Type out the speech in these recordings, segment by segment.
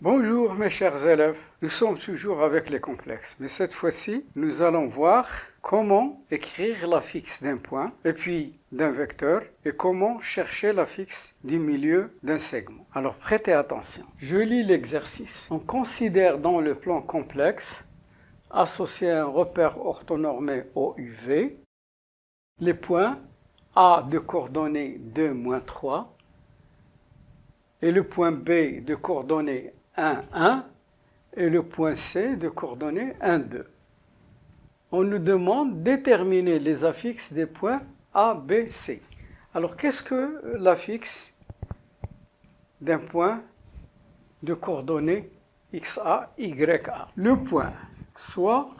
Bonjour mes chers élèves, nous sommes toujours avec les complexes, mais cette fois-ci, nous allons voir comment écrire l'affixe d'un point et puis d'un vecteur et comment chercher l'affixe du milieu d'un segment. Alors prêtez attention. Je lis l'exercice. On considère dans le plan complexe, associé à un repère orthonormé OUV, les points A de coordonnées 2, 3 et le point B de coordonnées 1, 1 et le point C de coordonnées 1, 2. On nous demande de déterminer les affixes des points A, B, C. Alors, qu'est-ce que l'affixe d'un point de coordonnées XA, YA? Le point soit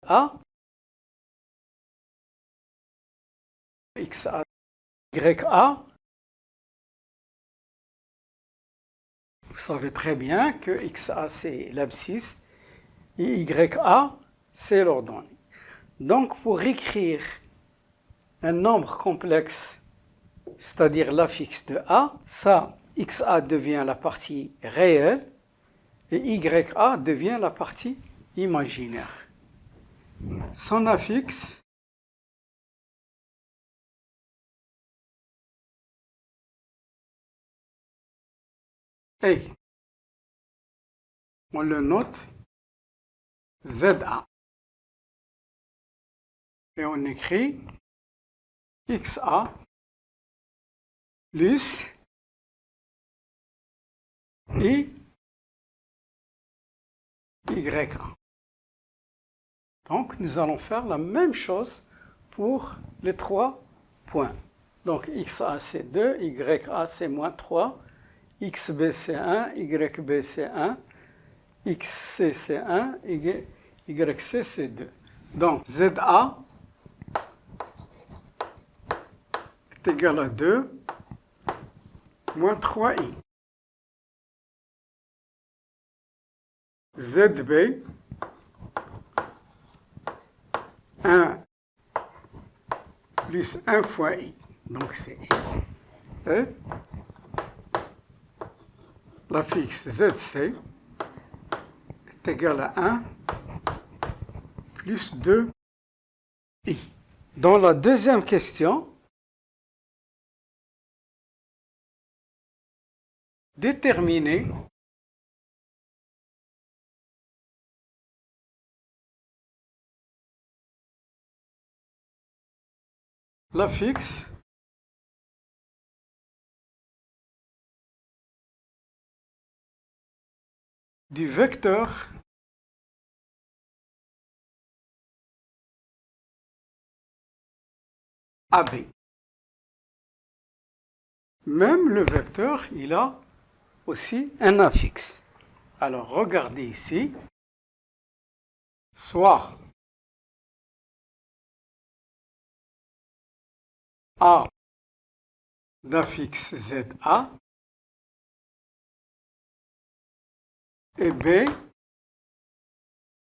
A, XA, YA. Vous savez très bien que XA c'est l'abscisse et YA c'est l'ordonnée. Donc pour écrire un nombre complexe, c'est-à-dire l'affixe de A, ça XA devient la partie réelle et YA devient la partie imaginaire. Son affixe est, on le note, ZA. Et on écrit XA plus YA. Donc nous allons faire la même chose pour les trois points. Donc XA c'est 2, YA c'est moins 3, XB c'est 1, YB c'est 1, XC c'est 1, YC c'est 2. Donc ZA est égal à 2 moins 3i. ZB 1 plus 1 fois i. Donc c'est i. Et l'affixe ZC est égal à 1 plus 2i. Dans la deuxième question, déterminer l'affixe du vecteur AB. Même le vecteur, il a aussi un affixe. Alors regardez ici, soit A d'affixe ZA et B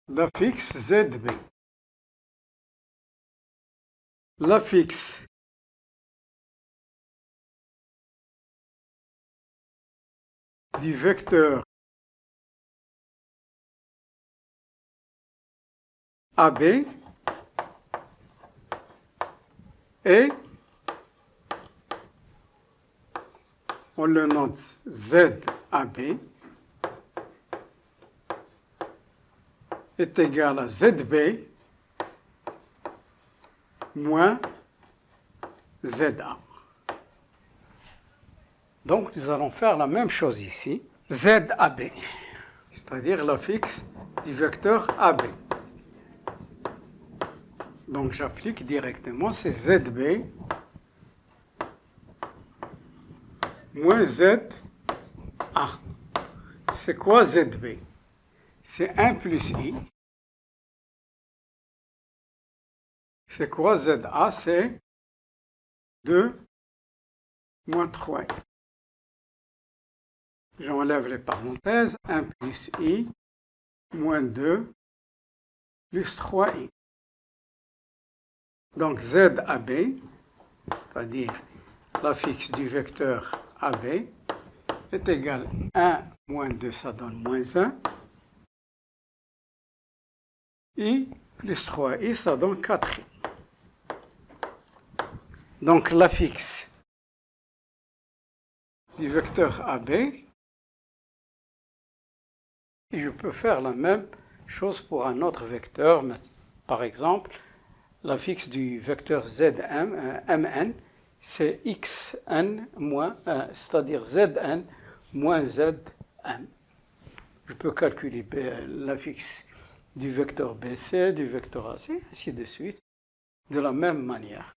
d'affixe ZB. L'affixe du vecteur AB est, on le note ZAB, est égal à ZB moins ZA. Donc nous allons faire la même chose ici, ZAB, c'est-à-dire l'affixe du vecteur AB. Donc j'applique directement, c'est ZB moins ZA. C'est quoi ZB? C'est 1 plus i. C'est quoi ZA? C'est 2 moins 3i. J'enlève les parenthèses. 1 plus i moins 2 plus 3i. Donc ZAB, c'est-à-dire l'affixe du vecteur AB, est égal à 1 moins 2, ça donne moins 1. I plus 3i, ça donne 4i. Donc l'affixe du vecteur AB, et je peux faire la même chose pour un autre vecteur. Par exemple, l'affixe du vecteur Zm, Mn, c'est xn moins, c'est-à-dire Zn moins Zm. Je peux calculer l'affixe du vecteur BC, du vecteur AC, ainsi de suite, de la même manière.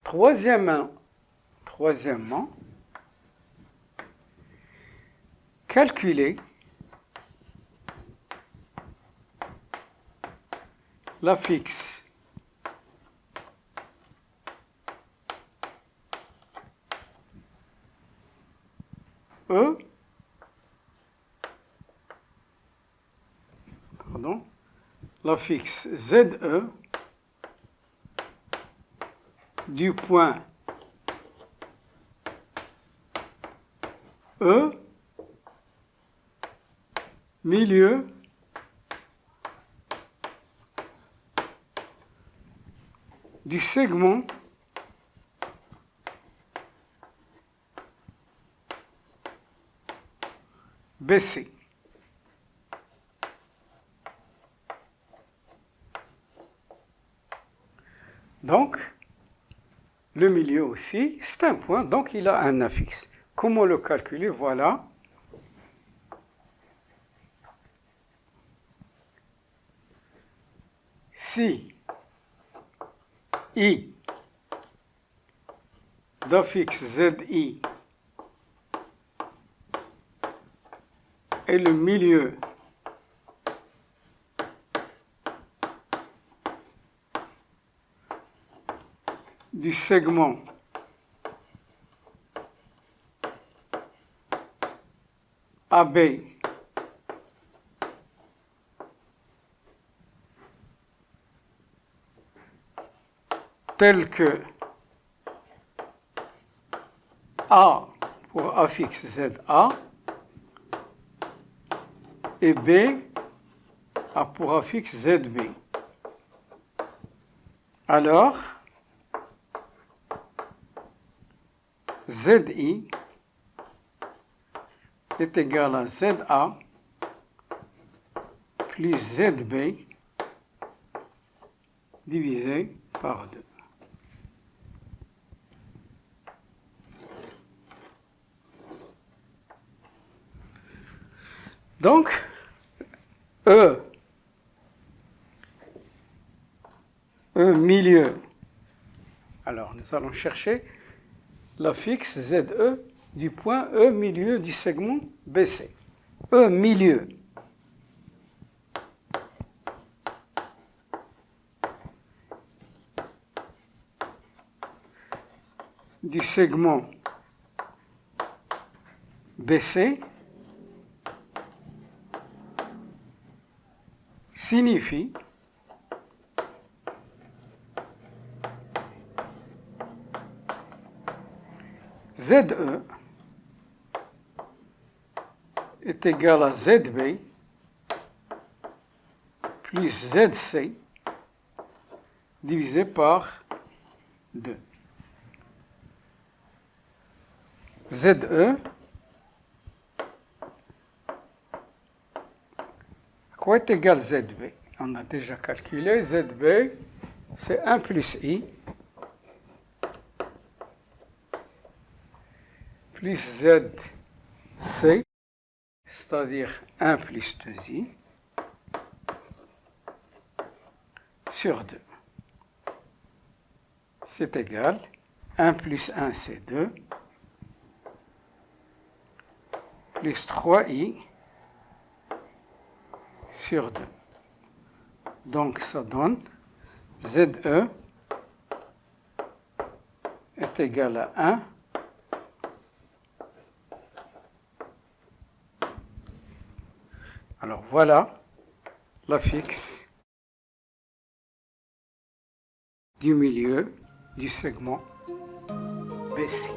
Troisièmement, calculer l'affixe E, l'affixe ZE du point E, milieu du segment BC. Donc, le milieu aussi, c'est un point, donc il a un affixe. Comment le calculer? Voilà. Si I d'affixe ZI est le milieu du segment AB tel que A pour affixe ZA et B a pour affixe ZB. Alors, ZI est égal à ZA plus ZB divisé par 2. Donc, E milieu. Alors, nous allons chercher l'affixe ZE du point E milieu du segment BC. E milieu du segment BC signifie ZE est égal à ZB plus ZC divisé par 2. ZE, à quoi est égal ZB? On a déjà calculé, ZB, c'est 1 plus I plus ZC, c'est-à-dire 1 plus 2I, sur 2. C'est égal, 1 plus 1, c'est 2, plus 3I sur 2. Donc ça donne ZE est égal à 1 Alors voilà l'affixe du milieu du segment BC.